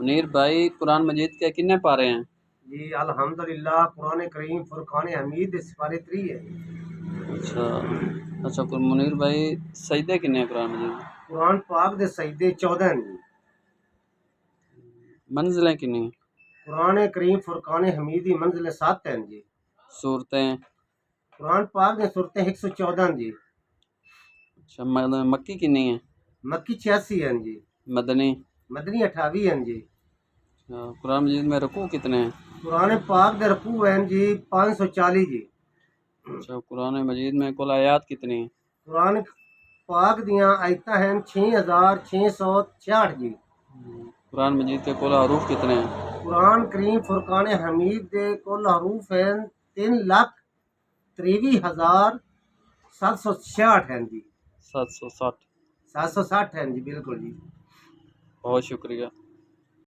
منیر بھائی قرآن مجید کے کتنے پارے ہیں؟ جی الحمدللہ قرآن کریم فرقان حمید سپارے 3 ہے. اچھا اچھا منیر بھائی سجدے کتنے ہیں قرآن مجید میں؟ قرآن پاک دے سجدے 14 ہیں جی. منزلیں کتنی ہیں؟ قرآن کریم فرقان حمید دی منزلیں 7 ہیں جی. صورتیں؟ قرآن پاک دے صورتیں 114 ہیں جی. اچھا مکی کتنی ہیں؟ مکی 86 ہیں جی. مدنی؟ مدنی 28 ہیں جی. اچھا قرآن مجید میں رکوع کتنے ہیں؟ قرآن پاک دے رکوع ہیں جی 540 جی. اچھا قرآن مجید میں کل آیات کتنی ہیں؟ قرآن پاک دیاں آیتاں ہیں 6666 جی. قرآن مجید کے کل حروف کتنے ہیں؟ قرآن کریم فرقان حمید دے کل حروف ہیں 3,63,766 ہیں جی. 760. 760 ہیں جی بالکل جی. بہت شکریہ.